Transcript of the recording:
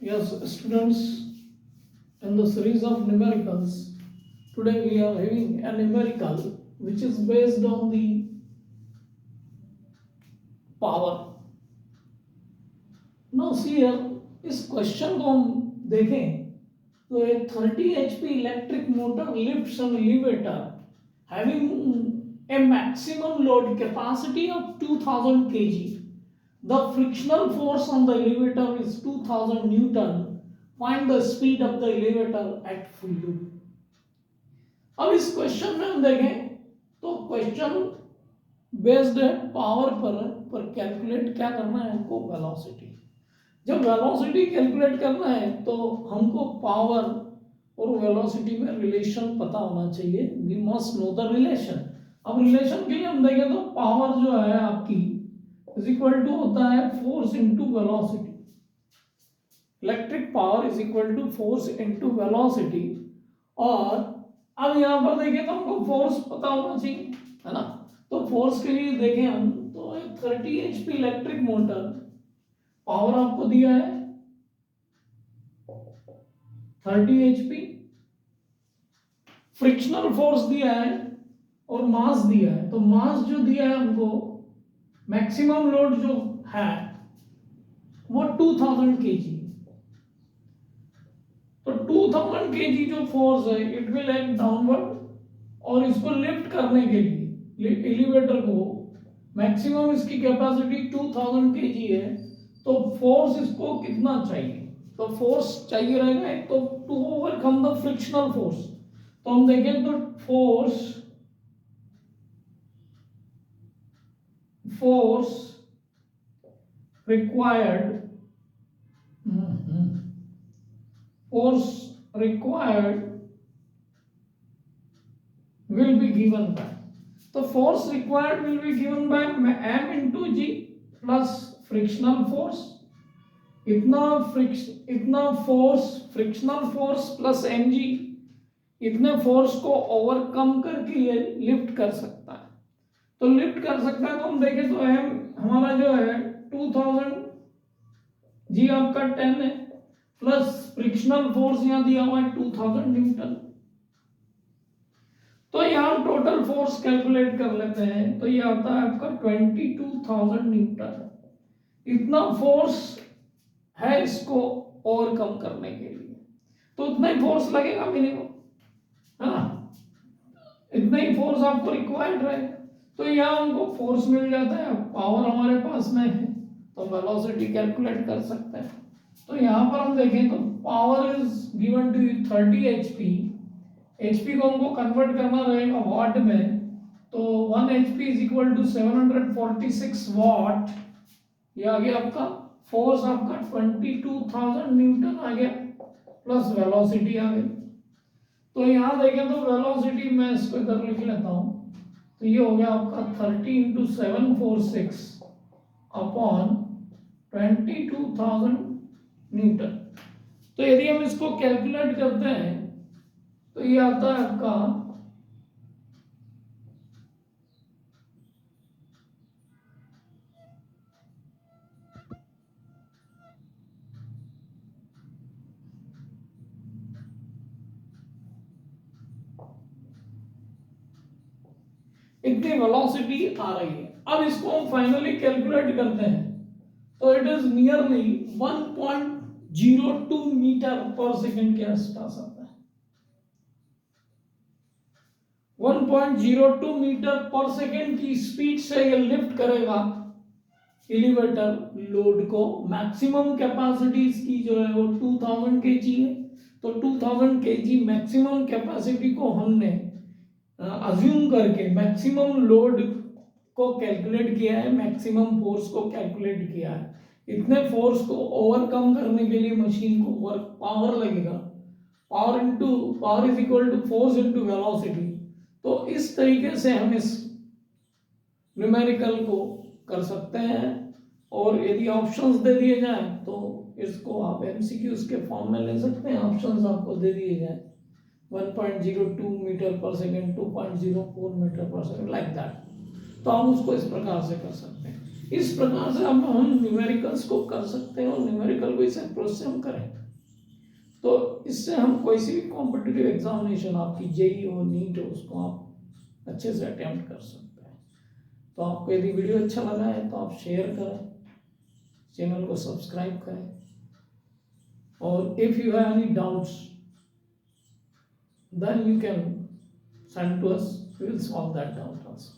Yes, students, in the series of numericals, today we are having a numerical which is based on the power. Now see here, इस question को हम देखें तो a 30 HP electric motor lifts an elevator having a maximum load capacity of 2000 kg. The frictional force on the elevator is 2000 Newton. Find the speed of the elevator at full load. अब इस question में हम देखें तो question based है power पर calculate क्या करना है हमको वेलोसिटी। जब वेलोसिटी कैलकुलेट करना है तो हमको पावर और वेलोसिटी में रिलेशन पता होना चाहिए। We must know the relation. अब रिलेशन के लिए हम देखें तो पावर जो है आपकी इज इक्वल टू होता है force into velocity. Electric power is equal to force into velocity. और अब यहाँ पर देखें तो हमको फोर्स पता होना चाहिए, है ना। तो फोर्स के लिए देखें हम तो 30 HP इलेक्ट्रिक मोटर, पावर आपको दिया है 30 HP, फ्रिक्शनल फोर्स दिया है और मास दिया है। तो मास जो दिया है हमको, मैक्सिमम लोड जो है वो 2000 kg। तो 2000 kg जो फोर्स है इट विल एक्ट डाउनवर्ड, और इसको लिफ्ट करने के लिए एलिवेटर को मैक्सिमम इसकी कैपेसिटी 2000 kg है। तो फोर्स इसको कितना चाहिए, तो फोर्स चाहिए रहेगा एक तो to overcome the frictional force. तो हम देखें तो force required will be given by, तो force required will be given by m into g plus frictional force। इतना force frictional force plus mg, इतने फोर्स को ओवरकम करके ये लिफ्ट कर सकता है। तो लिफ्ट कर सकता है तो हम देखें तो m हमारा जो है 2000, g आपका 10 है, प्लस फ्रिक्शनल फोर्स यहाँ दिया हुआ है 2000 न्यूटन। तो यहाँ टोटल फोर्स कैलकुलेट कर लेते हैं तो ये आता है आपका 22000 न्यूटन। इतना फोर्स है इसको ओवरकम करने के लिए, तो उतना ही फोर्स लगेगा मिनिमम, है ना। इतना ही फोर्स आपको रिक्वायर्ड रहेगा। तो यहाँ हमको फोर्स मिल जाता है, पावर हमारे पास में है तो वेलोसिटी कैलकुलेट कर सकते हैं। तो यहाँ पर हम देखें तो power is given to 30 HP। HP को हमको कन्वर्ट करना रहेगा वाट में, तो 1 HP इज इक्वल टू 746 वाट। ये आ गया आपका फोर्स, आपका 22000 न्यूटन आ गया, प्लस वेलोसिटी आ गई। तो यहाँ देखें तो वेलोसिटी मैं इसको इधर लिख लेता हूँ, तो ये हो गया आपका 30 इंटू 746 अपॉन 22000 न्यूटन। तो यदि हम इसको कैलकुलेट करते हैं तो ये आता है आपका इतनी वेलोसिटी आ रही है। अब इसको हम फाइनली कैलकुलेट करते हैं तो इट इज नियरली 1.02 मीटर पर सेकेंड के आसपास आता है। 1.02 मीटर पर सेकेंड की स्पीड से ये लिफ्ट करेगा एलिवेटर लोड को। मैक्सिमम कैपेसिटी इसकी जो है वो 2000 kg है। तो 2000 kg मैक्सिमम कैपेसिटी को हमने अज्यूम करके मैक्सिमम लोड को कैलकुलेट किया है, मैक्सिमम फोर्स को कैलकुलेट किया है। इतने फोर्स को ओवरकम करने के लिए मशीन को वर्क पावर लगेगा, power is equal to force into velocity. तो इस तरीके से हम इस न्यूमेरिकल को कर सकते हैं। और यदि ऑप्शंस दे दिए जाएं तो इसको आप एमसीक्यूज के फॉर्म में ले सकते हैं। ऑप्शंस आपको दे दिए जाए 1.02 मीटर पर सेकेंड, 2.04 मीटर पर सेकेंड, लाइक दैट। तो हम उसको इस प्रकार से कर सकते हैं। इस प्रकार से अब हम न्यूमेरिकल्स को कर सकते हैं और न्यूमेरिकल को इस अप्रोच से हम करें तो इससे हम कोई सी भी कॉम्पिटिटिव एग्जामिनेशन आपकी जेई हो नीट हो उसको आप अच्छे से अटेम्प्ट कर सकते हैं। तो आपको यदि वीडियो अच्छा लगा है तो आप शेयर करें, चैनल को सब्सक्राइब करें और if you have any doubts then you can send to us, we will solve that doubt also.